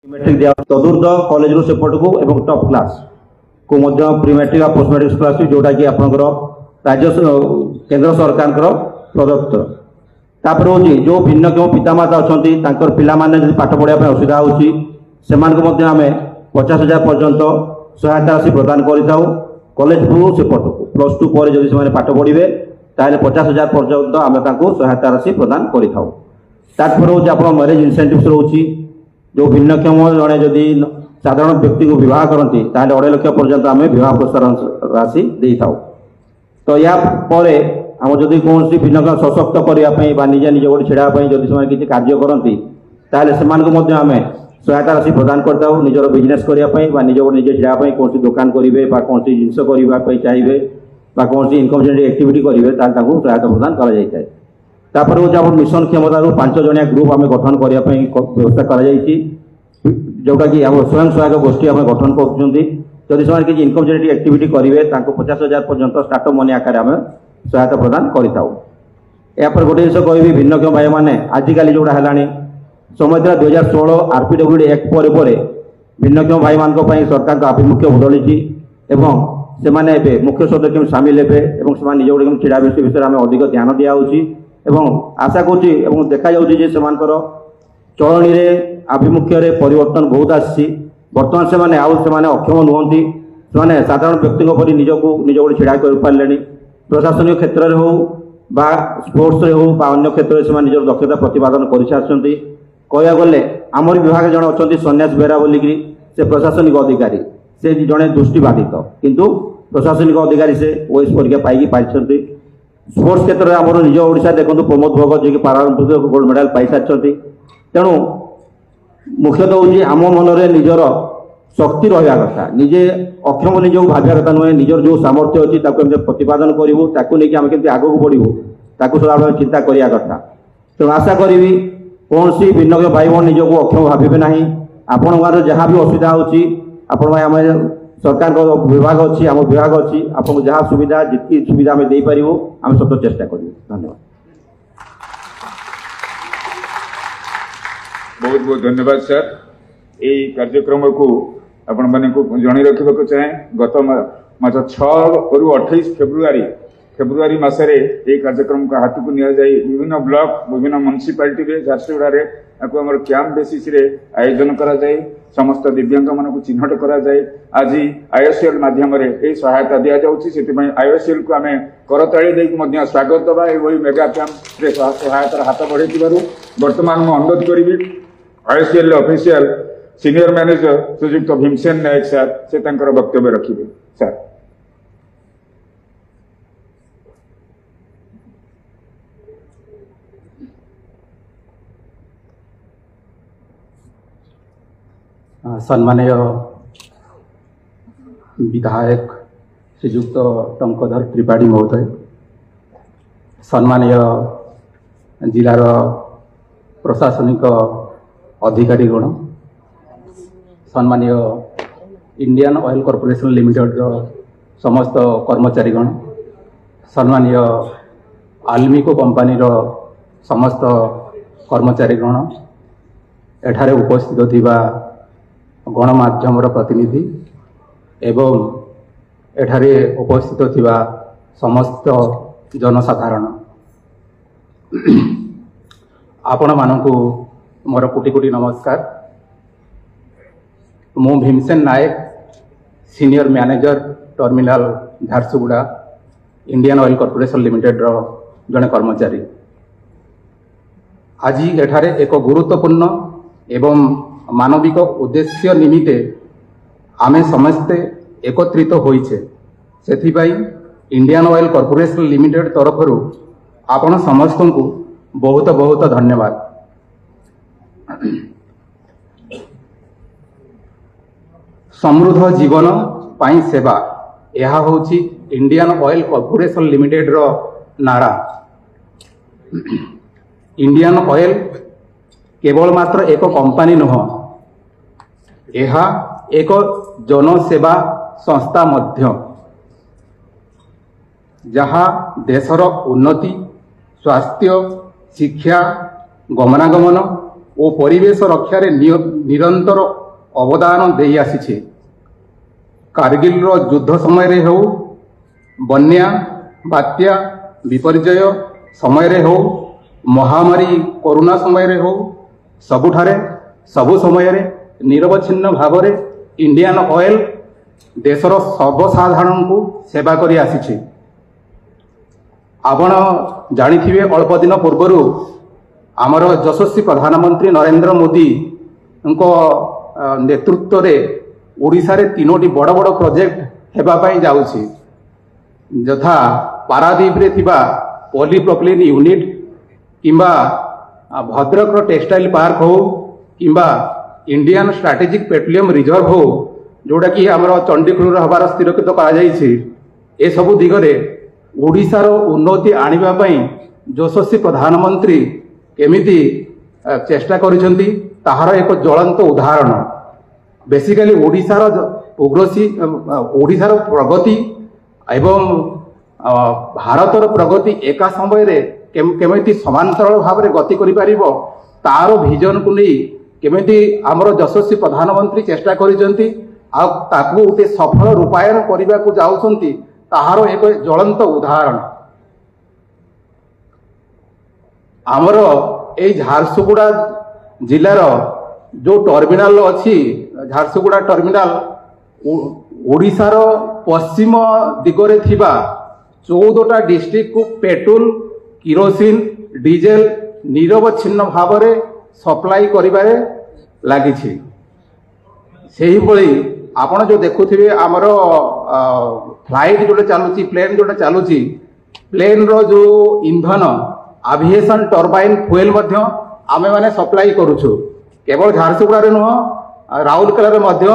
Metric दिया चतुर्थ college रु सेपट को एवं टॉप क्लास को मध्य प्री मैट्रिक और पोस्ट मैट्रिक स्कॉलरशिप जोटा कि आपनकर राज्य केंद्र सरकार प्रदत्त तापर हूँ जो भिन्नक्षम पितामाता अच्छा पिला माने जब पाठ पढ़ाई असुविधा होची से आम 50,000 पर्यंत सहायता राशि प्रदान करिथाउ कॉलेज रु सेपट को प्लस टू पर जब से पाठ पढ़े ताहले 50,000 पर्यंत आम सहायता राशि प्रदान करिथाउ तापर हूँ आप मैरेज इनसेंटिव्स रोची जो भिन्नक्षम जड़े जदि साधारण व्यक्ति को विवाह करती 2.5 लाख पर्यंत आम विवाह प्रोत्साहन राशि दे था। तो या आम जदि कौन भिन्नक्षम सशक्त करने निजे निज गोटे छेड़ापी जदि से किसी कार्य करती से आम सहायता राशि प्रदान करता निजर बिजनेस करने निज गोटे निजे छेड़ापी कौन दुकान करेंगे कौन जिनस करने चाहिए कौन इनकम जनरेटिंग एक्टिविटी करेंगे सहायता प्रदान कर तापर हूँ आप मिशन क्षमता 5 जणिया ग्रुप आम गठन करने व्यवस्था कर जोटा कि आम स्वयं सहायक गोष्ठी आम गठन करी किसी इनकम जनरेटिंग एक्टिविटी करेंगे 50,000 पर्यंत स्टार्टअप मनी आकार आम सहायता प्रदान कर गोटे जिन कह भिन्नक्षम भाई मैंने आजिकल जोड़ा है समय 2016 RPWD एक्ट पर भिन्नक्षम भाई मान सरकार का आभिमुख्य बदली से मुख्य सदस्य सामिल हे निज गोटे क्रीड़ा विषय में अधिक ध्यान दिखाई एवं आशा करुँच देखा चलनी आभिमुख्य परिवर्तन बहुत आसी बर्तमान से अक्षम नुहति से साधारण व्यक्ति पर निज गोटे छिड़ा कर पारे प्रशासनिक क्षेत्र में हो स्पोर्ट्स हो अन्य क्षेत्र में निज दक्षता प्रतिपादन कर सारी कह गले आमर विभाग जन अच्छा सन्यास बेहरा बोलिकी से प्रशासनिक अधिकारी से जड़े दृष्टिबाधित किंतु प्रशासनिक अधिकारी से ओएस परीक्षा पाई पाई स्पोर्ट्स क्षेत्र में आम निज ओडिशा देखो प्रमोद भगत जी पारालिम्पिक गोल्ड मेडल पाई सारी तेणु मुख्यतः हूँ आम मनरे निजर शक्ति रहा कथा निजे अक्षम निज भाविया कथा नुहे निजर जो सामर्थ्य अच्छी प्रतिपादन करूँ ताकू नहीं आम केमती आगक बढ़ू ताकू सदा चिंता करिया कथा तेणु आशा करी कौन सी भिन्न भाई बहन निज को अक्षम भावे ना आपण गाँव जहाँ भी असुविधा होची आम सरकार विभाग अच्छी आम विभाग अच्छी आपको जहाँ सुविधा जितकी सुविधा आम दे पारू आम सब चेष्टा करूँ। धन्यवाद। बहुत बहुत धन्यवाद सर। ये कार्यक्रम को आपण माने को जणी रखा चाहे गत मास 6 रु 28 फेब्रुआरी मसरे ये कार्यक्रम का हाथ को निया जाए विभिन्न ब्लॉक विभिन्न म्युनिसिपालिटी झारसुगुड़ा आम कैंप बेसिस आयोजन करा जाए समस्त दिव्यांग मान को चिन्हट करा जाए आज IOCL माध्यम ये सहायता दि जाऊँगी IOCL को आम करताड़ी देकी स्वागत दबा ये मेगा कैंप रे सहायतार हाथ बढ़े बर्तमान मुझे अनुरोध करी IOCL ऑफिशियल सीनियर मैनेजर श्रीजुक्त भीमसेन नायक सर से वक्तव्य रखिए सर। सम्मानीय विधायक श्रीजुक्त टंकधर त्रिपाठी महोदय, सम्मानीय जिलार प्रशासनिक अधिकारीगण, सम्मानीय इंडियन ऑयल कॉर्पोरेशन लिमिटेड समस्त कर्मचारीगण, सम्मानीय आल्मिको कंपनी समस्त कर्मचारीगण, एठारे उपस्थित थिबा गणमाध्यम प्रतिनिधि एवं एठारे उपस्थित थिबा समस्त जनसाधारण आपण मानकु मोर कोटि कोटि नमस्कार। मु Bhimsen Nayak senior manager terminal Jharsuguda Indian Oil Corporation Limited जड़े कर्मचारी आज एठारे एक गुरुत्वपूर्ण एवं मानविक उद्देश्य निमित्ते आमे समस्ते एकत्रित होइछे सेथिबाई इंडियन ऑयल कॉर्पोरेशन लिमिटेड तरफ आपण समस्त को बहुत बहुत धन्यवाद। समृद्ध जीवन पाई सेवा यह होची इंडियन ऑयल कॉर्पोरेशन लिमिटेड रो नारा। इंडियन ऑयल केवल मात्र एक कंपनी नुह, यह एक जनसेवा संस्था मध्य जहाँ देशर उन्नति, स्वास्थ्य, शिक्षा, गमनागमन ଓ ପରିବେଶ ରକ୍ଷାରେ ନିରନ୍ତର ଅବଦାନ ଦେଇ ଆସିଛି। କାର୍ଗିଲର ଯୁଦ୍ଧ ସମୟରେ ହେଉ, ବନ୍ୟା, ବାତ୍ୟା, ବିପର୍ଯ୍ୟୟ ସମୟରେ ହେଉ, ମହାମାରୀ କରୋନା ସମୟରେ ହେଉ, ସବୁଠାରେ ସବୁ ସମୟରେ ନିରବଚ୍ଛିନ୍ନ ଭାବରେ ଇଣ୍ଡିଆନ୍ ଅଏଲ୍ ଦେଶର ସର୍ବସାଧାରଣଙ୍କୁ ସେବା କରି ଆସିଛି। ଆପଣ ଜାଣିଥିବେ ଅଳ୍ପ ଦିନ ପୂର୍ବରୁ ଆମର ଯଶସ୍ୱୀ ପ୍ରଧାନମନ୍ତ୍ରୀ ନରେନ୍ଦ୍ର ମୋଦିଙ୍କ ନେତୃତ୍ୱରେ ଓଡ଼ିଶାରେ 3ଟି ବଡ଼ ବଡ଼ ପ୍ରୋଜେକ୍ଟ ହେବା ପାଇଁ ଯାଉଛି, ଯଥା ପାରାଦୀପରେ ଥିବା ପଲିପ୍ରୋପିଲିନ୍ ୟୁନିଟ୍ କିମ୍ବା ଭଦ୍ରକର ଟେକ୍ସଟାଇଲ ପାର୍କ ହେଉ କିମ୍ବା ଇଣ୍ଡିଆନ୍ ଷ୍ଟ୍ରାଟେଜିକ୍ ପେଟ୍ରୋଲିୟମ ରିଜର୍ଭ ହେଉ, ଯେଉଁଟାକି ଆମର ଚଣ୍ଡିଖୋଲରେ ହେବାର ସ୍ଥିରକୃତ କରାଯାଇଛି। ଏସବୁ ଦିଗରେ ଓଡ଼ିଶାର ଉନ୍ନତି ଆଣିବା ପାଇଁ ଯଶସ୍ୱୀ ପ୍ରଧାନମନ୍ତ୍ରୀ କେମିତି ଚେଷ୍ଟା କରିଛନ୍ତି ତାହାର ଏକ ଜ୍ୱଳନ୍ତ ଉଦାହରଣ। ବେସିକାଲି ଓଡ଼ିଶାର ପ୍ରଗତି ଏବଂ ଭାରତର ପ୍ରଗତି ଏକା ସମୟରେ କେମିତି ସମାନ୍ତରାଳ ଭାବରେ ଗତି କରିପାରିବ ତାର ଭିଜନକୁ ନେଇ କେମିତି ଆମର ଯଶସ୍ୱୀ ପ୍ରଧାନମନ୍ତ୍ରୀ ଚେଷ୍ଟା କରିଛନ୍ତି ଆଉ ତାକୁ ଗୋଟେ ସଫଳ ରୂପାୟନ କରିବାକୁ ଯାଉଛନ୍ତି ତାହାର ଏକ ଜ୍ୱଳନ୍ତ ଉଦାହରଣ। ଆମର ଏଇ ଝାରସୁଗୁଡ଼ା ଜିଲ୍ଲାର ଯେଉଁ ଟର୍ମିନାଲ ଅଛି, ଝାରସୁଗୁଡ଼ା ଟର୍ମିନାଲ ଓଡ଼ିଶାର ପଶ୍ଚିମ ଦିଗରେ ଥିବା 14ଟା ଡିଷ୍ଟ୍ରିକ୍ଟକୁ ପେଟ୍ରୋଲ, କିରୋସିନ, ଡିଜେଲ ନିରବଚ୍ଛିନ୍ନ ଭାବରେ ସପ୍ଲାଇ କରିବାରେ ଲାଗିଛି। ସେହିଭଳି ଆପଣ ଯେଉଁ ଦେଖୁଥିବେ ଆମର ଫ୍ଲାଇଟ୍ ଯେଉଁଟା ଚାଲୁଛି, ପ୍ଲେନ୍ ଯେଉଁଟା ଚାଲୁଛି, ପ୍ଲେନ୍ର ଯେଉଁ ଇନ୍ଧନ ଆଭିଏସନ୍ ଟର୍ବାଇନ୍ ଫୁଏଲ୍ ମଧ୍ୟ ଆମେମାନେ ସପ୍ଲାଇ କରୁଛୁ। କେବଳ ଝାରସୁଗୁଡ଼ାରେ ନୁହଁ, ରାଉରକେଲାରେ ମଧ୍ୟ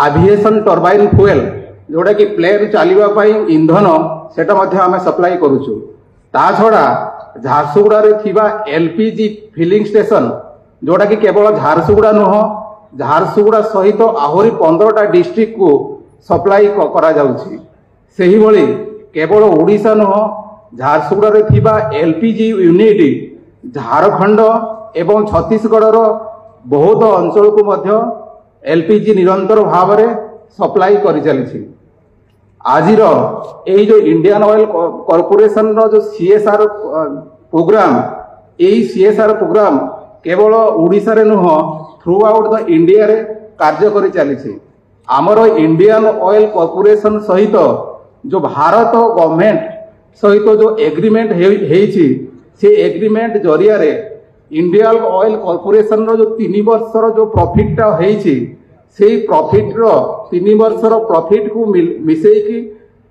ଆଭିଏସନ୍ ଟର୍ବାଇନ୍ ଫୁଏଲ୍ ଯେଉଁଟାକି ପ୍ଲେନ୍ ଚାଲିବା ପାଇଁ ଇନ୍ଧନ ସେଟା ମଧ୍ୟ ଆମେ ସପ୍ଲାଇ କରୁଛୁ। ତା ଛଡ଼ା ଝାରସୁଗୁଡ଼ାରେ ଥିବା LPG ଫିଲିଂ ଷ୍ଟେସନ ଯେଉଁଟାକି କେବଳ ଝାରସୁଗୁଡ଼ା ନୁହଁ, ଝାରସୁଗୁଡ଼ା ସହିତ ଆହୁରି 15ଟା ଡିଷ୍ଟ୍ରିକ୍ଟକୁ ସପ୍ଲାଇ କରାଯାଉଛି। ସେହିଭଳି କେବଳ ଓଡ଼ିଶା ନୁହଁ, ଝାରସୁଗୁଡ଼ାରେ ଥିବା LPG ୟୁନିଟ୍ ଝାଡ଼ଖଣ୍ଡ ଏବଂ ଛତିଶଗଡ଼ର ବହୁତ ଅଞ୍ଚଳକୁ ମଧ୍ୟ LPG ନିରନ୍ତର ଭାବରେ ସପ୍ଲାଇ କରିଚାଲିଛି। ଆଜିର ଏଇ ଯେଉଁ ଇଣ୍ଡିଆନ୍ ଅଏଲ୍ କର୍ପୋରେସନର ଯେଉଁ CSR ପ୍ରୋଗ୍ରାମ, ଏଇ CSR ପ୍ରୋଗ୍ରାମ କେବଳ ଓଡ଼ିଶାରେ ନୁହଁ, ଥ୍ରୁ ଆଉଟ୍ ଦ ଇଣ୍ଡିଆରେ କାର୍ଯ୍ୟ କରି ଚାଲିଛି। ଆମର ଇଣ୍ଡିଆନ୍ ଅଏଲ୍ କର୍ପୋରେସନ ସହିତ ଯେଉଁ ଭାରତ ଗଭର୍ଣ୍ଣମେଣ୍ଟ ସହିତ ଯେଉଁ ଏଗ୍ରିମେଣ୍ଟ ହେଇଛି, ସେ ଏଗ୍ରିମେଣ୍ଟ ଜରିଆରେ ଇଣ୍ଡିଆନ୍ ଅଏଲ୍ କର୍ପୋରେସନର ଯେଉଁ 3 ବର୍ଷର ଯେଉଁ ପ୍ରଫିଟଟା ହେଇଛି, ସେଇ ପ୍ରଫିଟର 3 ବର୍ଷର ପ୍ରଫିଟକୁ ମିଶେଇକି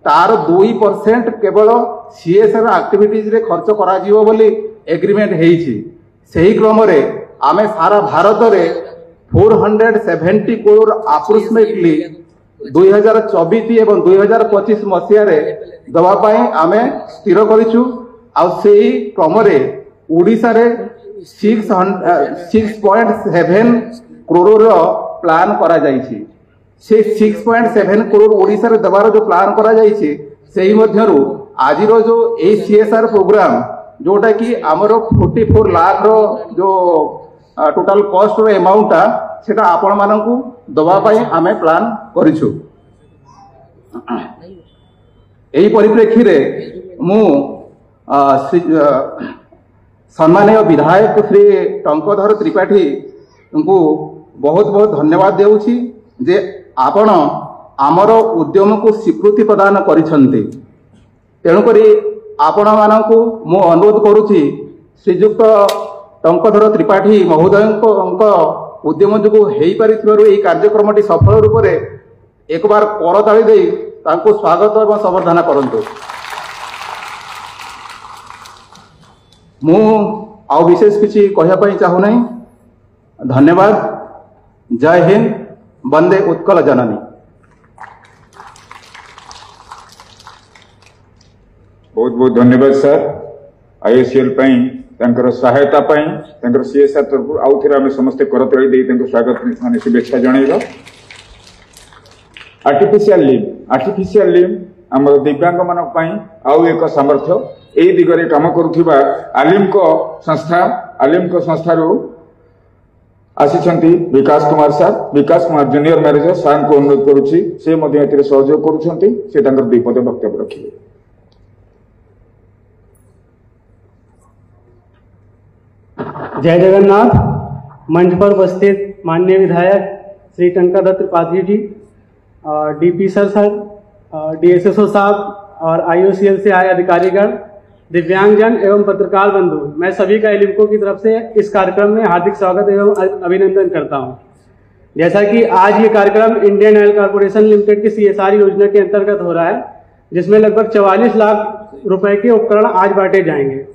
ତାର 2% କେବଳ CSR ଆକ୍ଟିଭିଟିଜରେ ଖର୍ଚ୍ଚ କରାଯିବ ବୋଲି ଏଗ୍ରିମେଣ୍ଟ ହେଇଛି। ସେହି କ୍ରମରେ ଆମେ ସାରା ଭାରତରେ 470 କରୋଡ଼ ଆପ୍ରୋକ୍ସିମେଟଲି 2024 ଏବଂ 2025 ମସିହାରେ ଦେବା ପାଇଁ ଆମେ ସ୍ଥିର କରିଛୁ। ଆଉ ସେହି କ୍ରମରେ ଓଡ଼ିଶାରେ 6.7 କରୋଡ଼ର ପ୍ଲାନ୍ କରାଯାଇଛି। ସେ 6.7 କରୋଡ଼ ଓଡ଼ିଶାରେ ଦେବାର ଯେଉଁ ପ୍ଲାନ୍ କରାଯାଇଛି, ସେହି ମଧ୍ୟରୁ ଆଜିର ଯେଉଁ ଏଇ CSR ପ୍ରୋଗ୍ରାମ ଯେଉଁଟାକି ଆମର 44 ଲାଖର ଯେଉଁ ଟୋଟାଲ କଷ୍ଟର ଏମାଉଣ୍ଟଟା ସେଟା ଆପଣମାନଙ୍କୁ ଦେବା ପାଇଁ ଆମେ ପ୍ଲାନ୍ କରିଛୁ। ଏହି ପରିପ୍ରେକ୍ଷୀରେ ମୁଁ ସମ୍ମାନୀୟ ବିଧାୟକ ଶ୍ରୀ ଟଙ୍କଧର ତ୍ରିପାଠୀଙ୍କୁ ବହୁତ ବହୁତ ଧନ୍ୟବାଦ ଦେଉଛି ଯେ ଆପଣ ଆମର ଉଦ୍ୟମକୁ ସ୍ୱୀକୃତି ପ୍ରଦାନ କରିଛନ୍ତି। ତେଣୁକରି ଆପଣମାନଙ୍କୁ ମୁଁ ଅନୁରୋଧ କରୁଛି, ଶ୍ରୀଯୁକ୍ତ ଟଙ୍କଧର ତ୍ରିପାଠୀ ମହୋଦୟଙ୍କ ଉଦ୍ୟମ ଯୋଗୁଁ ହେଇପାରିଥିବାରୁ ଏହି କାର୍ଯ୍ୟକ୍ରମଟି ସଫଳ ରୂପରେ ଏକବାର କରତାଳି ଦେଇ ତାଙ୍କୁ ସ୍ୱାଗତ ଏବଂ ସମ୍ବର୍ଦ୍ଧନା କରନ୍ତୁ। ମୁଁ ଆଉ ବିଶେଷ କିଛି କହିବା ପାଇଁ ଚାହୁଁନାହିଁ। ଧନ୍ୟବାଦ। ଜୟ ହିନ୍ଦ, ବନ୍ଦେ ଉତ୍କଳ ଜନନୀ। बहुत बहुत धन्यवाद सर IOCL ପାଇଁ ତାଙ୍କର ସହାୟତା ପାଇଁ ତାଙ୍କର CSR ତରଫରୁ ଆଉ ଥରେ ଆମେ ସମସ୍ତେ କରତାଳି ଦେଇ ତାଙ୍କୁ ସ୍ୱାଗତ ମାନେ शुभेच्छा ଜଣାଇବା। आर्टिफिशियल लिम्ब ଆମର ଦିବ୍ୟାଙ୍ଗ ମାନଙ୍କ ପାଇଁ ଆଉ ଏକ ସାମର୍ଥ୍ୟ। ଏହି ଦିଗରେ କାମ କରୁଥିବା ଆଲିମ୍କ ସଂସ୍ଥାରୁ आसिछंती विकास कुमार सर विकास कुमार जूनियर मैनेजर सर को अनुरोध करुछि से मध्ये एथिरे सहयोग करूछंती से तांकर विपद वक्तव्य रखिबे। जय जगन्नाथ। मंच पर उपस्थित माननीय विधायक श्री टंकादत्त त्रिपाठी जी, डीपी सर, डीएसएसओ साहब और आईओसीएल से आए अधिकारीगण, दिव्यांगजन एवं पत्रकार बंधु, मैं सभी का एलिम्को की तरफ से इस कार्यक्रम में हार्दिक स्वागत एवं अभिनंदन करता हूं। जैसा कि आज ये कार्यक्रम इंडियन ऑयल कॉर्पोरेशन लिमिटेड की CSR योजना के अंतर्गत हो रहा है, जिसमें लगभग 44 लाख रुपए के उपकरण आज बांटे जाएंगे।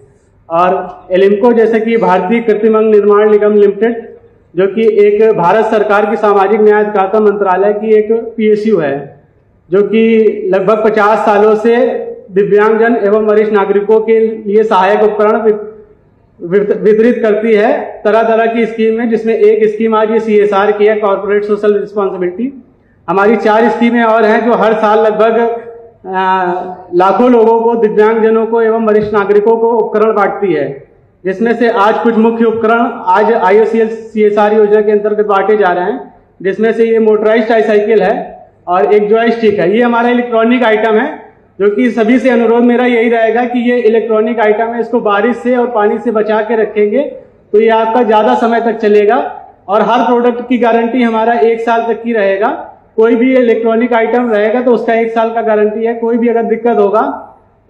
और एलिम्को जैसे कि भारतीय कृत्रिम अंग निर्माण निगम लिमिटेड, जो कि एक भारत सरकार की सामाजिक न्याय अधिकारिता मंत्रालय की एक PSU है, जो कि लगभग 50 सालों से दिव्यांगजन एवं वरिष्ठ नागरिकों के लिए सहायक उपकरण वितरित करती है तरह तरह की स्कीम है, जिसमें एक स्कीम आज ये CSR की है, कॉर्पोरेट सोशल रिस्पॉन्सिबिलिटी। हमारी 4 स्कीमें और हैं जो हर साल लगभग लाखों लोगों को, दिव्यांगजनों को एवं वरिष्ठ नागरिकों को उपकरण बांटती है, जिसमें से आज कुछ मुख्य उपकरण आज IOCL CSR योजना के अंतर्गत बांटे जा रहे हैं, जिसमें से ये मोटराइज्ड ट्राईसाइकिल है और एक जॉयस्टिक है। ये हमारा इलेक्ट्रॉनिक आइटम है, जो कि सभी से अनुरोध मेरा यही रहेगा कि ये इलेक्ट्रॉनिक आइटम है, इसको बारिश से और पानी से बचा के रखेंगे तो ये आपका ज्यादा समय तक चलेगा। और हर प्रोडक्ट की गारंटी हमारा 1 साल तक की रहेगा। कोई भी इलेक्ट्रॉनिक आइटम रहेगा तो उसका 1 साल का गारंटी है। कोई भी अगर दिक्कत होगा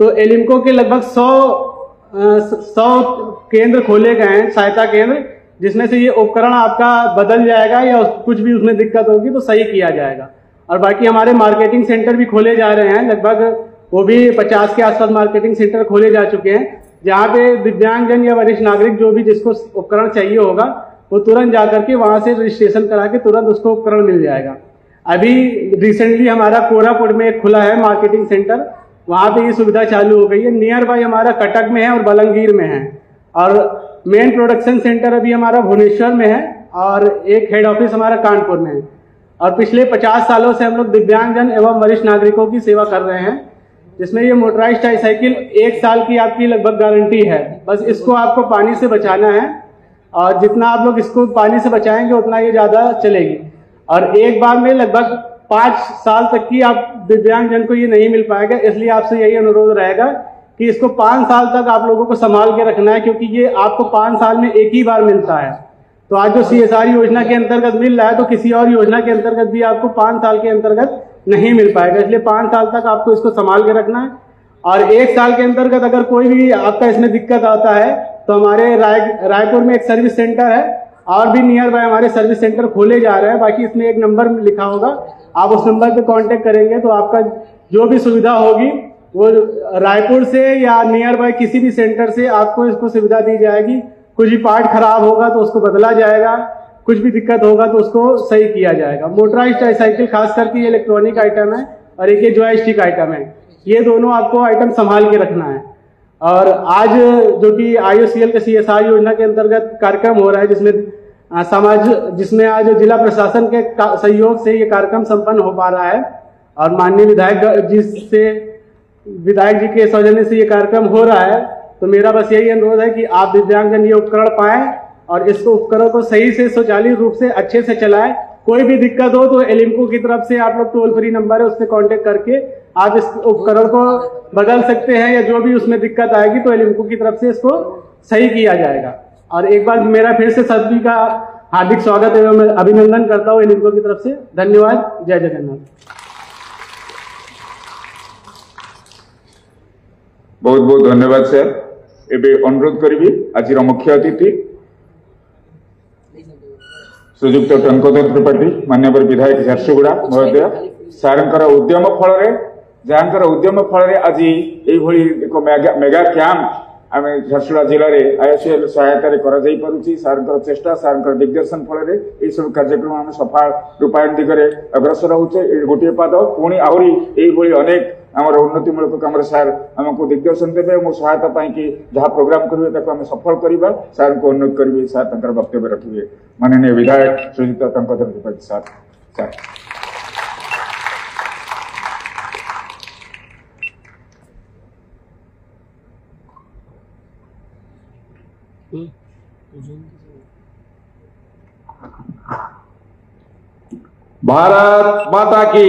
तो एलिम्को के लगभग 100 केंद्र खोले गए हैं, सहायता केंद्र, जिसमें से ये उपकरण आपका बदल जाएगा या कुछ भी उसमें दिक्कत होगी तो सही किया जाएगा। और बाकी हमारे मार्केटिंग सेंटर भी खोले जा रहे हैं, लगभग वो भी 50 के आसपास मार्केटिंग सेंटर खोले जा चुके हैं, जहाँ पे दिव्यांगजन या वरिष्ठ नागरिक जो भी जिसको उपकरण चाहिए होगा वो तुरंत जाकर के वहां से रजिस्ट्रेशन करा के तुरंत उसको उपकरण मिल जाएगा। अभी रिसेंटली हमारा कोरापुट में एक खुला है मार्केटिंग सेंटर, वहां पे ये सुविधा चालू हो गई है। नियर बाय हमारा कटक में है और बलंगीर में है, और मेन प्रोडक्शन सेंटर अभी हमारा भुवनेश्वर में है और एक हेड ऑफिस हमारा कानपुर में है। और पिछले 50 सालों से हम लोग दिव्यांगजन एवं वरिष्ठ नागरिकों की सेवा कर रहे हैं, जिसमें ये मोटराइज्ड ट्राईसाइकिल 1 साल की आपकी लगभग गारंटी है। बस इसको आपको पानी से बचाना है, और जितना आप लोग इसको पानी से बचाएंगे उतना ये ज्यादा चलेगी। और एक बार में लगभग 5 साल तक की आप दिव्यांगजन को ये नहीं मिल पाएगा, इसलिए आपसे यही अनुरोध रहेगा कि इसको 5 साल तक आप लोगों को संभाल के रखना है, क्योंकि ये आपको 5 साल में एक ही बार मिलता है। तो आज जो CSR योजना के अंतर्गत मिल रहा है तो किसी और योजना के अंतर्गत भी आपको 5 साल के अंतर्गत नहीं मिल पाएगा, इसलिए 5 साल तक आपको इसको संभाल के रखना है। और 1 साल के अंतर्गत अगर कोई भी आपका इसमें दिक्कत आता है तो हमारे रायपुर में एक सर्विस सेंटर है, और भी नियर बाय हमारे सर्विस सेंटर खोले जा रहे हैं। बाकी इसमें एक नंबर लिखा होगा, आप उस नंबर पे कांटेक्ट करेंगे तो आपका जो भी सुविधा होगी वो रायपुर से या नियर बाय किसी भी सेंटर से आपको इसको सुविधा दी जाएगी। कुछ भी पार्ट खराब होगा तो उसको बदला जाएगा, कुछ भी दिक्कत होगा तो उसको सही किया जाएगा। मोटराइज्ड ट्राईसाइकिल खास करके इलेक्ट्रॉनिक आइटम है, और एक ये जॉयस्टिक आइटम है, ये दोनों आपको आइटम संभाल के रखना है। और आज जो कि IOCL के CSR योजना के अंतर्गत कार्यक्रम हो रहा है, जिसमें आज जिला प्रशासन के सहयोग से ये कार्यक्रम संपन्न हो पा रहा है, और माननीय विधायक जी के सौजन्य से ये कार्यक्रम हो रहा है। तो मेरा बस यही अनुरोध है कि आप दिव्यांगजन ये उपकरण पाएं और इस उपकरण को सही से स्वचालित रूप से अच्छे से चलाएं। कोई भी दिक्कत हो तो एलिम्को की तरफ से आप लोग टोल फ्री नंबर है, उससे कांटेक्ट करके आप इस उपकरण को बदल सकते हैं, या जो भी उसमें दिक्कत आएगी तो एलिम्को की तरफ से इसको सही किया जाएगा। और एक बार मेरा फिर से सभी का हार्दिक स्वागत एवं अभिनंदन करता हूँ एलिम्को की तरफ से। धन्यवाद। जय जगन्नाथ। बहुत बहुत धन्यवाद सर। एबे अनुरोध करी आज मुख्य अतिथि श्रीजुक्त टंकादत्त त्रिपाठी माननीय विधायक झारसुगुड़ा महोदय सार उद्यम फल जहाँ उद्यम फल आज एक मेगा कैंप आम झारसुगुड़ा जिले में IOCL सहायतार सार चेष्टा सार दिग्दर्शन फल यह सब कार्यक्रम आम सफल रूपायन दिगरे अग्रसर होचे। गोटे पाद पुणी आहरी अनेक आमर उन्नतिमूलक कम सार आमको दिग्दर्शन देवे और सहायता कि जहाँ प्रोग्राम करेंगे आम सफल करवा सार को अनुरोध करेंगे सार वक्तव्य रखिए। माननीय विधायक श्रीजुक्त टंकादत्त त्रिपाठी सार। भारत माता की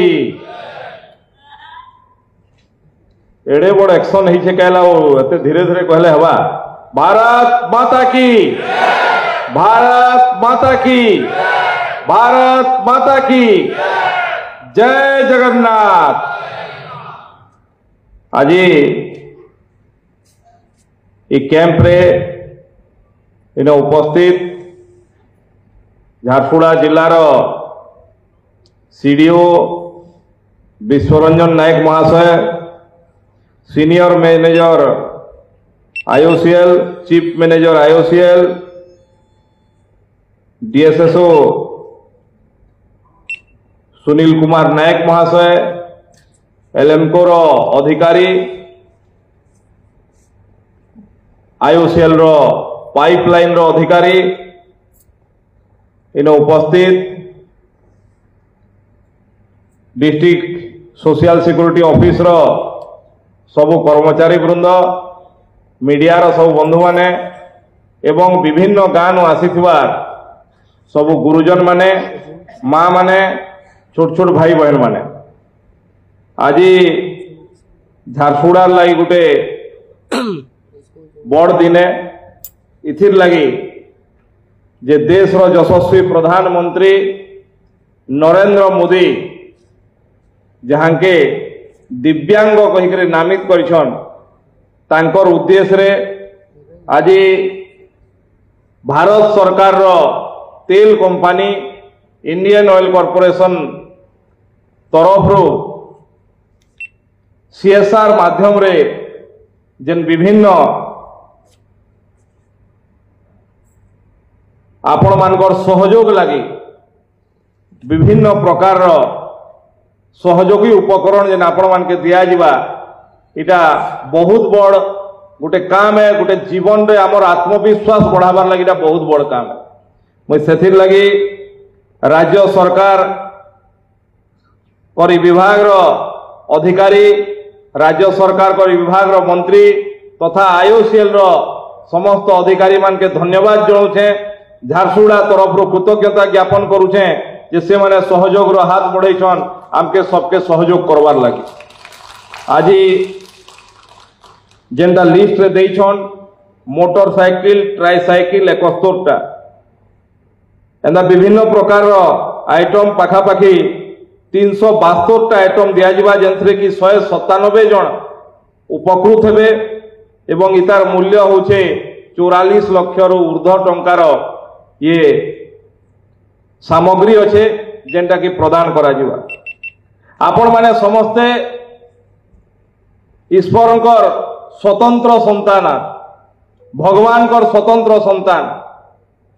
एड़े बड़ एक्शन ही कहला एते धीरे धीरे कहले हवा भारत माता की भारत माता की भारत माता की जय जगन्नाथ। आज कैंप रे इने उपस्थित झारसुगुड़ा जिलार सीडीओ विश्वरंजन नायक महाशय, senior manager IOCL, chief manager IOCL, DSSO Sunil Kumar Nayak महाशय, एलएमको रो अधिकारी, आईओसीएल रो पाइपलाइन रो अधिकारी इन उपस्थित डिस्ट्रिक्ट सोशल सिक्योरिटी ऑफिस रो सबु कर्मचारी वृंद, मीडिया रो सब बंधु माने एवं विभिन्न गाँव आसीथिबा सबु गुरुजन माने, माँ माने, छोट छोट भाई बहन माने आज झारसुगुड़ा लगी गोटे बड़ दिने इथिर लगी जे देश रो यशस्वी प्रधानमंत्री नरेंद्र मोदी जहां के दिव्यांग कहिक नामित करिछन तांकर उद्देश्य रे आज भारत सरकार रो तेल कंपनी इंडियन ऑयल कॉर्पोरेशन तरफ रो सीएसआर माध्यम रे जेन विभिन्न आपण मानकर सहयोग लगी विभिन्न प्रकार सहयोगी उपकरण जेन आपण मान के दिया जिबा इटा बहुत बड़ गोटे काम है। गोटे जीवन रे हमर आत्मविश्वास बढ़ावार लगी इटा बहुत बड़ काम है। मुझ सेथिर लगी राज्य सरकार करी विभाग रो अधिकारी, राज्य सरकार करी विभाग रो मंत्री तथा आईओसीएल रो समस्त अधिकारी मान के धन्यवाद जणाउछे। झारसुगुड़ा तरफ रो कृतज्ञता ज्ञापन करुछे जे से माने सहयोग रो हाथ बढ़ाइछन आमके सबके सहयोग करवार लगी। आज जेनटा लिस्ट रे देइछन मोटरसाइकिल, ट्राइसाइकिल 71टा एंदा विभिन्न प्रकार रो आइटम पाखापाखी 372टा आइटम दिया जिबा जेंथरे कि 197 जन उपकृत हेबे एवं इतार मूल्य होचे 44 लाख रु ऊर्ध्व टंकार ये सामग्री अच्छे जेनटा कि प्रदान करा जिबा। आपण माने समस्ते ईश्वरंकर स्वतंत्र संतान, भगवान कर स्वतंत्र संतान,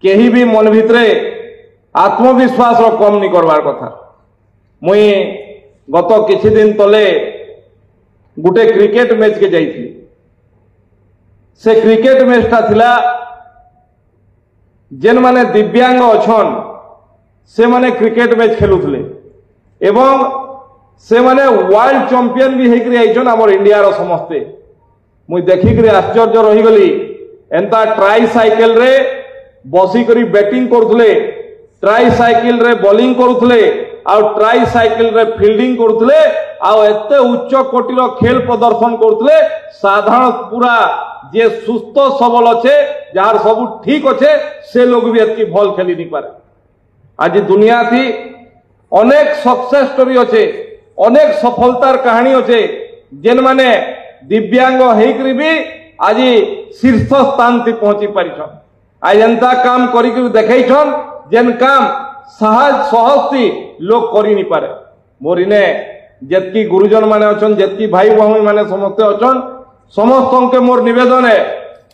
केही भी मन भितरे आत्मविश्वास रो कम नहीं करवार कथा। मुई गत किछि दिन तले गुटे क्रिकेट मैच के जाइथि। से क्रिकेट मैचटा थिला जेन माने दिव्यांग अछन से माने क्रिकेट मैच खेलुथले एवं से माने वर्ल्ड चैंपियन भी हेकरी आइछन हमर इंडिया रो समस्ते। मुई देखि करी आश्चर्य रही गली। एंता ट्राइसाइकिल रे बसी करी बैटिंग करथले, ट्राइसाइकिल रे बॉलिंग करथले आ ट्राइसाइकिल रे फील्डिंग करथले आ एते उच्च कोटिर खेल प्रदर्शन करथले। साधारण पूरा जे सुस्थ सबल अच्छे जार सब ठीक अच्छे से लोग भी एतकी भल खेली नहीं पारे। आज दुनिया थी अनेक सक्सेस स्टोरी अच्छे, अनेक सफलतार कहानी अच्छे जेन माने दिव्यांग हेकरी भी आज शीर्ष स्थान थी पहुंची पारिछन। आज एंता काम करी देखैछन जेन काम सहज थी लोग करी नहीं पारे। मोर इने जेतकी गुरुजन माने अछन, जेतकी भाई भौणी माने समस्त अछन, समस्त के मोर निवेदन है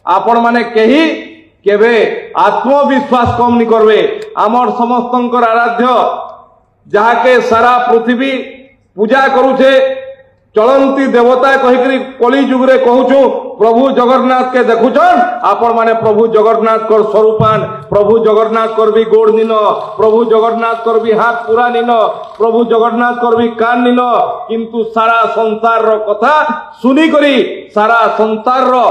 आपण माने कही केबे आत्मविश्वास कम नहीं करबे। आमर समस्त आराध्य जहा के सारा पृथ्वी पूजा करुछे, चलंती देवता कहिकरी कली जुग रे कहूछु प्रभु जगन्नाथ के देखुछन। आपण माने प्रभु जगन्नाथ कर स्वरूपान, प्रभु जगन्नाथ कर भी गोड़ निन, प्रभु जगन्नाथ कर भी हाथ पूरा निन, प्रभु जगन्नाथ कर भी कान निन। किंतु सारा संसार रो कथा सुनी करी, सारा संसार रो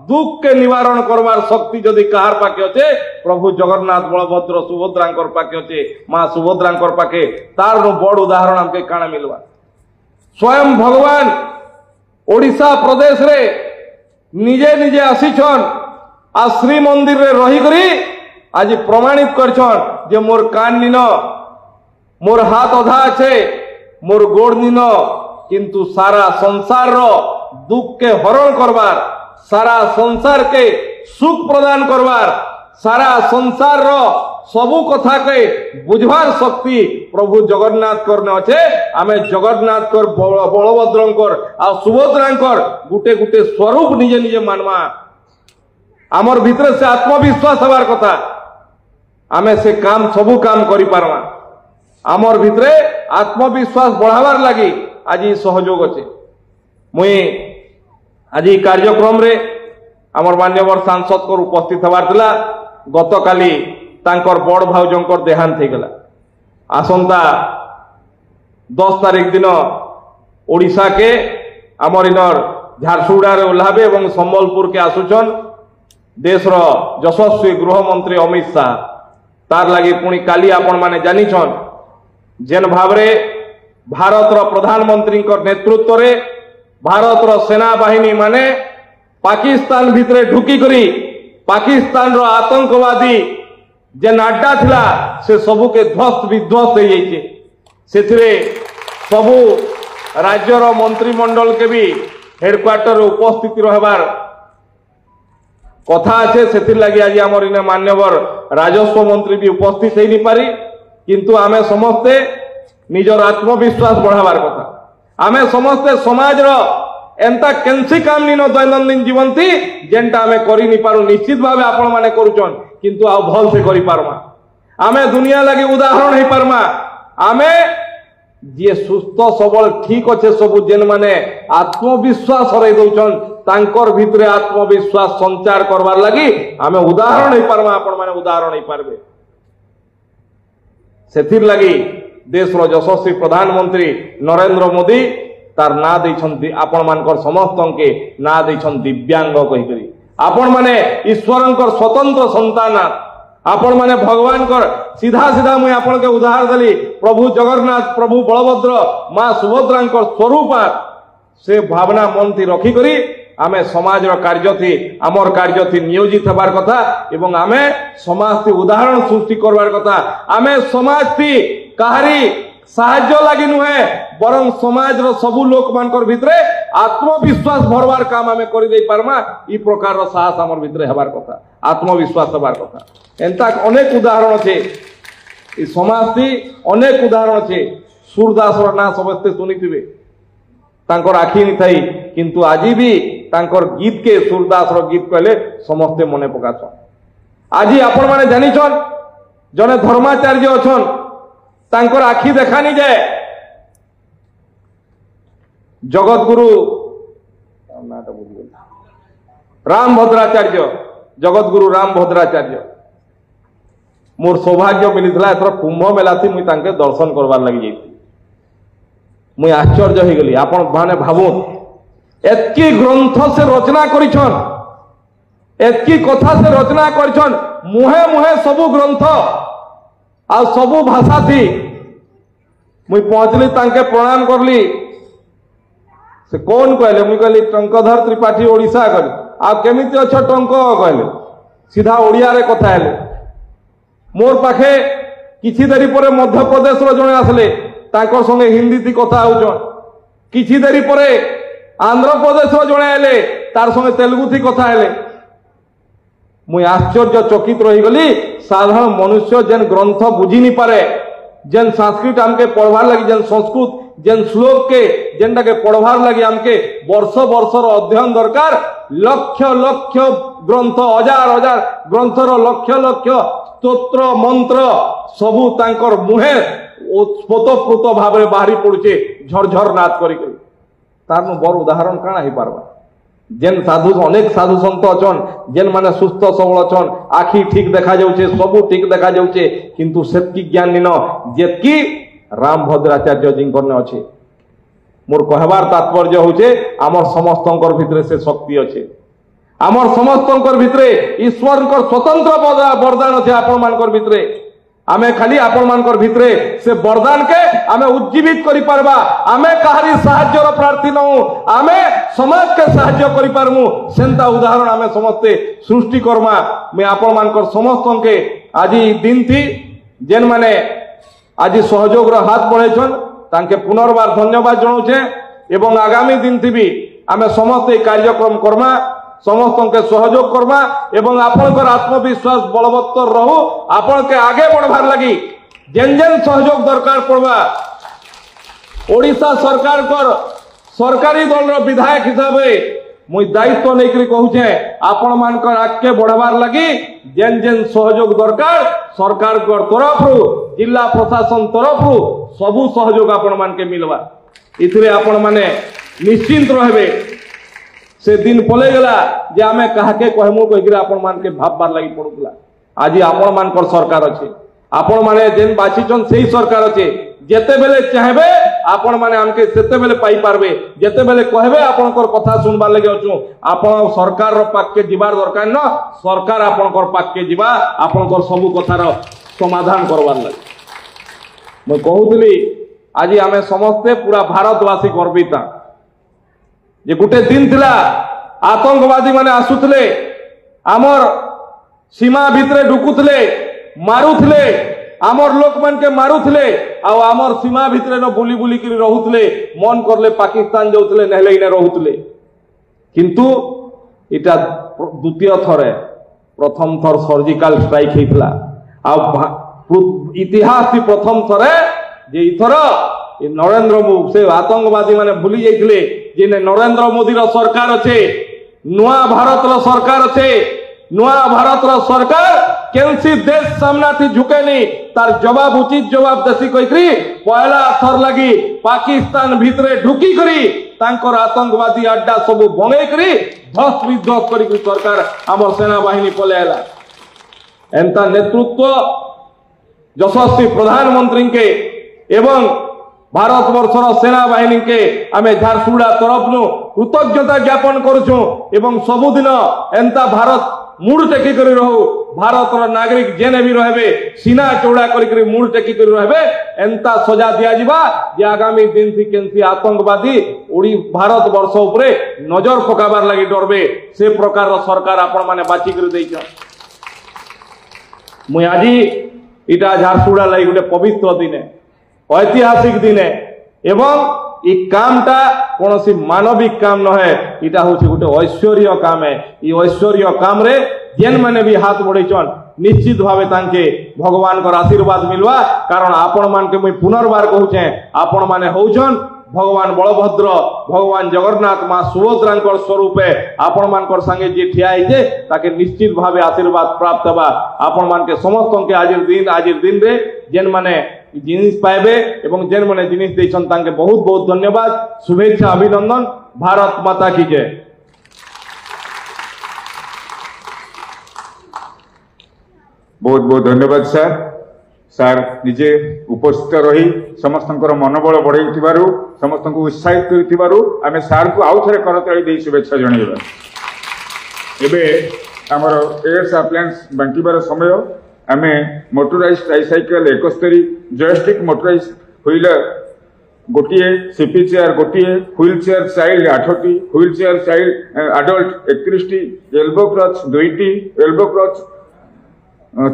दुख के निवारण करवार शक्ति जदि कहार पाखे अच्छे प्रभु जगन्नाथ बलभद्र सुभद्रांकर पाखे अच्छे मां सुभद्रांकर पाखे तार बड़ उदाहरण हमके काना मिलवा स्वयं भगवान ओडिशा प्रदेश रे निजे निजे आसीछन आ श्री मंदिर रे रही करी आज प्रमाणित करछन जे मोर कान निन मोर हाथ अधा अच्छे मोर गोड़ निन किंतु सारा संसार रो दुख के हरण करवार सारा संसार के सुख प्रदान करवार सारा संसार रो सबु कथा के बुझवार शक्ति प्रभु जगन्नाथ करने अच्छे आमे जगन्नाथ कर बलभद्रंकर आ सुभद्रांकर गुटे गुटे स्वरूप निजे निजे मानवा आमर भितर से आत्मविश्वास हबार कथा आमे से काम सबु काम करि पारवा आमर भितरे आत्मविश्वास बढ़ावार लगी आज सहयोग अच्छे मुई आज कार्यक्रम रे आमर मान्यवर सांसद को उपस्थित हबार थिला गत काली तांकर बड़ भाउजंकर देहांत हो गला आसंता 10 तारीख दिन ओडिशा के आमर इनर झारसुगुड़ा रे ओह्लाबे एवं संबलपुर के आसुचन देश रो यशस्वी गृह मंत्री अमित शाह तार लगी पुणी काली आपण माने जानिछन जेन भावरे भारत रो प्रधानमंत्री नेतृत्व रे भारत रो सेना बाहिनी माने पाकिस्तान भितरे ढुकी करी पाकिस्तान रो आतंकवादी जेन अड्डा थिला से सबू के ध्वस्त विध्वस्त हो जाइए से सबू राज्यर मंत्रिमंडल के भी हेडक्वार्टर उपस्थित रहबार कथा अच्छे से लगी आज आम इन मान्यवर राजस्व मंत्री भी उपस्थित हो नहीं पारी किंतु आमे समस्ते निजर आत्मविश्वास बढ़ावार कथा आमे समस्ते समाज रो एंता केंसी काम निन दैनंदिन जीवन थी जेनटा आमे करि नि पारु निश्चित भावे आपण माने करूचन किंतु आ भल से करि पारमा आमे दुनिया लगी उदाहरण हे पारमा आमे जे सुस्थ सबल ठीक अच्छे सबु जेन माने आत्मविश्वास हरई दउचन तांकर भितरे आत्मविश्वास संचार करवार लगी आमे उदाहरण हे पारमा आपण माने उदाहरण हे पारबे सेथिर लगी देश रो यशस्वी प्रधानमंत्री नरेंद्र मोदी तार ना देछंती आपण मानकर समस्त के ना देछन दिव्यांग कहि करी आपण माने ईश्वरंकर स्वतंत्र संतान आपण माने भगवान कर सीधा सीधा मुई आपण के उदाहरण देली प्रभु जगन्नाथ प्रभु बलभद्र मां सुभद्रांकर स्वरूप से भावना मन थी रखी करी आमे समाज रो कार्य थी आमर कार्य थी नियोजित हबार कथा एवं आमे समाज थी उदाहरण सृष्टि करवार कथा आमे समाज थी कहारी साहाय्य लगी नुहे बरं समाज रो सबु लोक मानकर भितरे आत्मविश्वास भरवार काम आमे करि देई पारमा ई प्रकार रो साहस आमर भितरे हबार कथा आत्मविश्वास हबार कथा एंता अनेक उदाहरण छे ई समाज थी अनेक उदाहरण छे सूरदास रो ना समस्ते सुनिथिबे तांकर आखि नि थाई किंतु आजी भी तांकर गीत के सूरदास रो गीत कहले समस्ते मने पकाछन आजी आपण माने जानि छन जने धर्माचार्य अछन तांकर आखि देखानी जाए जगत गुरु राम भद्राचार्य जगत गुरु राम भद्राचार्य मोर सौभाग्य मिलता एथर कुंभ मेला थी मुई तांके दर्शन करवार लगी जाइती मुई आश्चर्य हो गली आपण माने भाबुन एतकी ग्रंथ से रचना करिछन एतकी कथा से रचना करिछन मुहे मुहे सबु ग्रंथ आ सबु भाषा थी मुई पहुंचली तांके प्रणाम करली से कौन कहले मुई कहली टंकधर त्रिपाठी ओडिशा कहली आ केमिति अछ टंक कहले सीधा ओडिया रे कथा हेले मोर पाखे किछि देरी परे मध्य प्रदेश रो जने आसले तांकर संगे हिंदी थी कथा होचन किछि देरी परे आंध्र प्रदेश रो जने आले तार संगे तेलुगु थी कथा हेले मुई आश्चर्य चकित रही गली साधारण मनुष्य जेन ग्रंथ बुझी नहीं पारे जेन संस्कृत हमके पढ़वार लगी जेन संस्कृत जेन श्लोक के जेनटा के पढ़वार लगी हमके वर्ष वर्षर अध्ययन दरकार लक्ष लक्ष ग्रंथ हजार हजार ग्रंथर लक्ष लक्ष स्तोत्र मंत्र सबू तांकर मुहे स्फोतप्रुत भाव बाहरी पड़ुचे झरझर नाद करी तार बड़ उदाहरण काना ही पारबा जेन साधु अनेक साधु संत अछन जेन माने सुस्थ सबल अछन आखि ठीक देखा जाउचे सबु ठीक देखा जाउचे किंतु सेतकी ज्ञान निन जेतकी राम भद्राचार्य जी करने अच्छे मोर कहबार तात्पर्य होचे आमर समस्तंकर भितरे से शक्ति अच्छे आमर समस्तंकर भितरे ईश्वर स्वतंत्र वरदान अच्छे आपण मानकर भितरे आमे खाली आपण मानकर भितरे से वरदान के आमे उज्जीवित करि पारबा आमे कहारी साहाय्यर प्रार्थी नहु आमे समाज के साहाय्य करि पारमु सेंता उदाहरण आमे समस्ते सृष्टि करमा मैं आपण मानकर समस्त के आज दिन थी जेन माने आज सहयोग रो हाथ बढ़ाइछन तांके पुनर्बार धन्यवाद जणाउछे एवं आगामी दिन थी भी आमे समस्त कार्यक्रम करमा समस्त के सहयोग करमा एवं आपनकर आत्मविश्वास बलवत्तर रहू आपण के आगे बढ़वार लगी जेन जेन सहयोग दरकार पड़वा ओडिशा सरकार कर सरकारी दल रो विधायक हिसाब से मुई दायित्व नहीं कहूचे आपण मानकर आगे बढ़वार लगी जेन जेन सहयोग दरकार सरकार कर तरफ जिला प्रशासन तरफ सबू सहयोग आपण मान के मिलवा इथिरे आपण माने निश्चिंत रहबे से दिन पले गला जे आमे काहाके कहमु कहिकरी आपण मान के भाबबार लागि पडुला आज आपण मानकर सरकार अछि आपण माने जेन बाछिचन सेही सरकार अछि जेते बेले चाहबे आपण माने हमके सेते बेले पाई पारबे जेते बेले कहबे आपनकर कथा सुनबार लागि अछु आपण सरकार रो पाक के दिबार दरकार न सरकार आपनकर पाक के दिबा आपनकर सबु कथार समाधान करबार लागि म कहउतली आज आमे समस्ते पूरा भारतवासी गर्वित जे गुटे दिन थिला आतंकवादी माने आसुतले आमर सीमा भितरे ढुकुतले मारुतले आमर लोक मान के मारुतले आ आमर सीमा भितरे न बुली बुली करी रहुतले मन करले पाकिस्तान जाउतले नहले इने रहुतले किंतु इटा द्वितीय थरे प्रथम थर सर्जिकल स्ट्राइक हेतला आ इतिहास की प्रथम थरे जे इथर नरेंद्र मोदी से आतंकवादी माने भूली जाइथिले जे नरेंद्र मोदी रो सरकार अच्छे नुआ भारत रो सरकार अच्छे नुआ भारत रो सरकार केनसी देश सामना थी झुकेनी तार जवाब उचित जवाब देसी कहिकरी पहला थर लगी पाकिस्तान भितरे ढुकी करी तांकर आतंकवादी अड्डा सब भंगई करी ध्वस्त विध्वस्त करी सरकार आम सेना बाहिनी पलेला एंता नेतृत्व यशस्वी प्रधानमंत्री के एवं भारत वर्षर सेना बाहिनी के आमे झारसुगुड़ा तरफ नु कृतज्ञता ज्ञापन करूछु एवं सबुदिन एंता भारत मुड़ टेकी करी रहू भारतर नागरिक जेने भी रहबे सीना चौड़ा करी मुड़ टेकी करी रहबे एंता सजा दिया जिबा जे आगामी दिन थी केनसी आतंकवादी ओडी भारत वर्ष उपरे नजर पकाबार लागि डरबे से प्रकार रो सरकार आपण माने बाची करी दैछ मुई आजी इटा झारसुगुड़ा लागि गुटे पवित्र दिने ऐतिहासिक दिने एवं ई कामटा कौन सी मानविक काम न है इटा हूँ गोटे ऐश्वर्य काम है ये ऐश्वर्य काम रे जेन मैंने भी हाथ बढ़ेचन निश्चित भावे तांके भगवान का आशीर्वाद मिलवा कारण आपण मान के मुई पुनर्बार कहूचे आपण माने होउछन भगवान बलभद्र भगवान जगन्नाथ मां सुभद्रा स्वरूप आपण मान संगे जी ठिया है ताके निश्चित भावे आशीर्वाद प्राप्त हवा आपण मान के समस्त के आज दिन रे जेन माने जिनिस पाइबे एवं जेन माने जिनिस देछन तांके बहुत बहुत धन्यवाद शुभेच्छा अभिनंदन भारत माता की जय। बहुत बहुत धन्यवाद सर सर निजे उपस्थित रही समस्त मनोबल बढ़ाई समस्त को उत्साहित कर सार को आउ थे करताली दे शुभेच्छा जनइबा एबे हमर एयर्स अप्लायंस बांटीबार समय आमे motorised tricycle 71 joystick motorised wheeler गोटे सीपी चेयर गोटे व्हील चेयर चाइल्ड 8टी व्हील चेयर चाइल्ड एडल्ट 31टी एल्बो क्रच 2टी एल्बो क्रच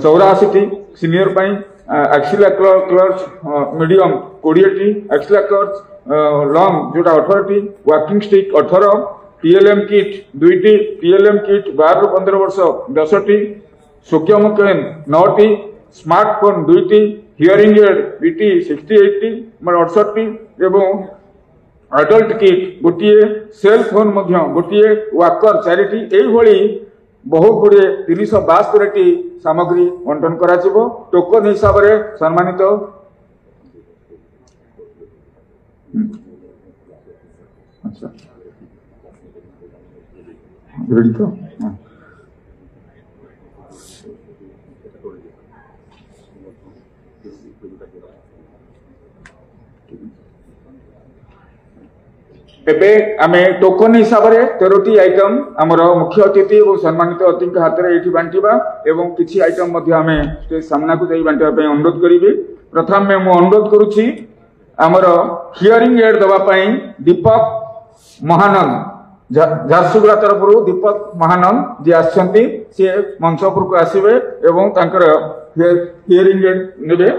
84टी सीनियर पाई एक्सिला क्लच मीडियम 20टी एक्सिला क्लच लॉन्ग जोटा 18टी वॉकिंग स्टिक 18 टीएलएम किट 2टी टीएलएम किट 12 ରୁ 15 वर्ष 10टी सोक्यम केन 9टी स्मार्टफोन 2टी हियरिंग एड बीटी 68टी 68टी एवं एडल्ट किट गोटे सेल फोन गोटे वाकर 4टी एही बहुत गुड़े 372टी सामग्री बंटन करा टोकन हिसाब से सम्मानित अच्छा रेडी तो एबे आमे टोकन हिसाब रे 13टी आइटम हमर मुख्य अतिथि और सम्मानित अतिथि हाथ रे एठी बांटीबा एवं किछि आइटम मध्ये आमे स्टेज सामना को जाई बांटीबा पई अनुरोध करिबे। प्रथम में मु अनुरोध करूछि हमर हियरिंग एड दबा पई दीपक महानंद झारसुगुड़ा तरफ दीपक महानंद जी आछंती से मंच पर को आसीबे एवं तांकर हियरिंग एड नेबे।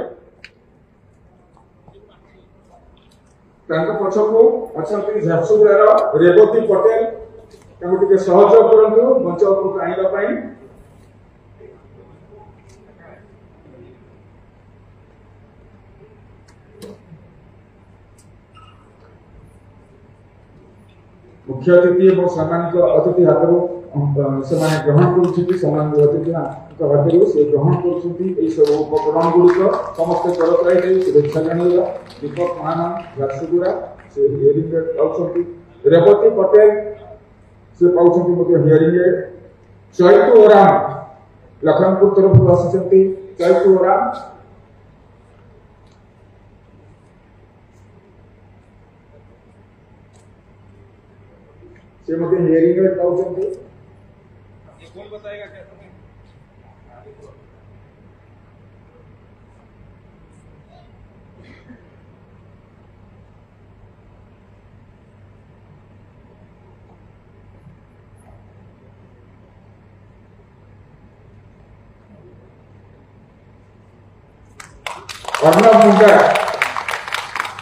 पछकू अच्छा झारसुगुड़ार रेवती पटेल टे सहयोग करूँ मंच उपरको आने मुख्य अतिथि और सम्मानित अतिथि हाथ से ग्रहण कर सम्मानित अतिथि हाथ से ग्रहण कर सब उपकरण गुड़िक समस्त करताई शुभेच्छा जनाइबा। दीपक महानंद झारसुगुड़ा से हियरिंग एड पाउछंती, रेवती पटेल से पाउछंती हियरिंग एड। चैतु ओराम लखनपुर तरफ आसी चैतु ओराम से हियरिंग एड पाउछंती। कौन बताएगा क्या तुम्हें?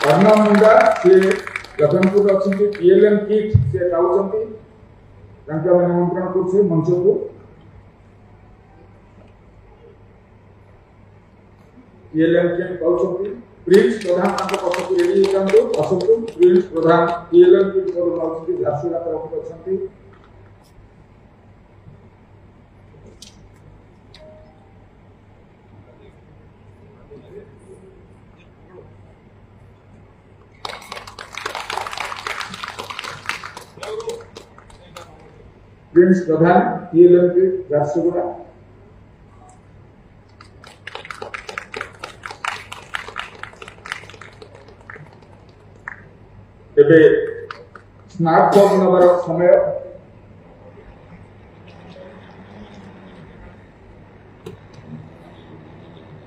अर्णव मुंडा से लखनपुर अच्छी पीएलएम किट से पाउछंती निमंत्रण कर मंच को। पीएलएम किट पाउछंती प्रिंस प्रधान पक्ष को रेडी होतंतु असंतु प्रिंस प्रधान पीएलएम किट पाउछंती झारसुगुड़ा तरफ अच्छी। प्रिंस प्रधान पीएलएम किट झारसुगुड़ा। एबे स्मार्टफोन नंबर समय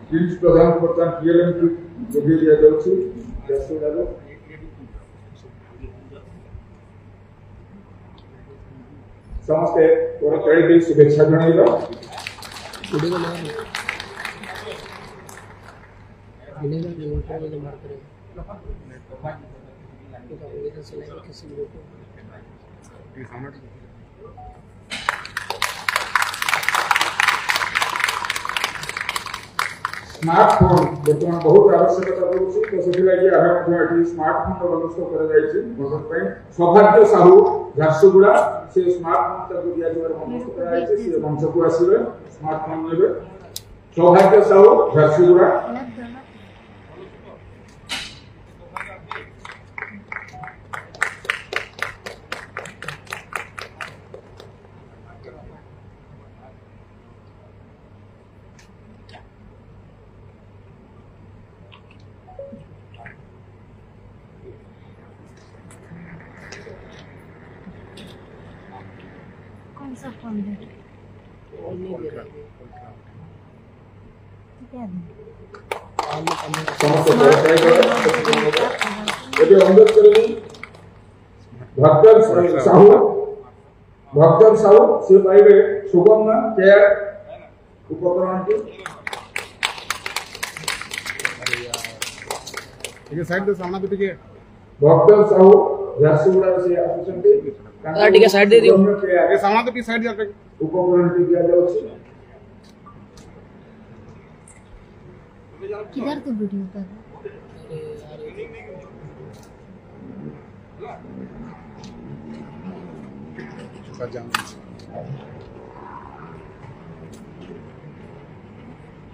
प्रिंस प्रधान बर्तमान पीएलएम किट जोगे दिया जाउछि झारसुगुड़ा। समस्ते करताई शुभेच्छा जनाइबा। स्मार्टफोन बर्तमान बहुत आवश्यकता पड़ुछि तो सेथिलागि आमे स्मार्टफोन व्यवस्था करा जायछि। सौभाग्य साहू झारसुगुड़ा से स्मार्टफोन तक दिया व्यवस्था करा जायछि से मंच को आसीबे स्मार्टफोन नेबे। सौभाग्य साहू झारसुगुड़ा। कौन सा फोन दे भक्तर साहू से पाइबे सुगम केयर उपकरण की साइड सामना तो ठीक है। भक्तर साहू झारसुगुड़ा से आसुचंती ठीक है साइड दे दियो ये सामना तो साइड जाके उपकरण की दिया जाउछि। किधर तो वीडियो कर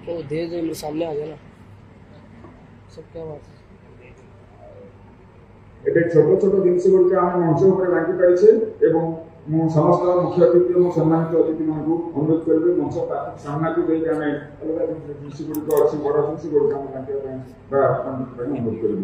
तो दे दे मेरे सामने आ जाना सब क्या बात है। एटे छोट छोट जिनस गुड़िक आम मंच उपर बांटी पाइछे एवं मु समस्त मुख्य अतिथि और सम्मानित अतिथि मानकु अनुरोध करबे मंच सामना को देई आमे अलग जिनस गुड़िक अछि बड़ जिनस गुड़िक आम बांटी अनुरोध करबे।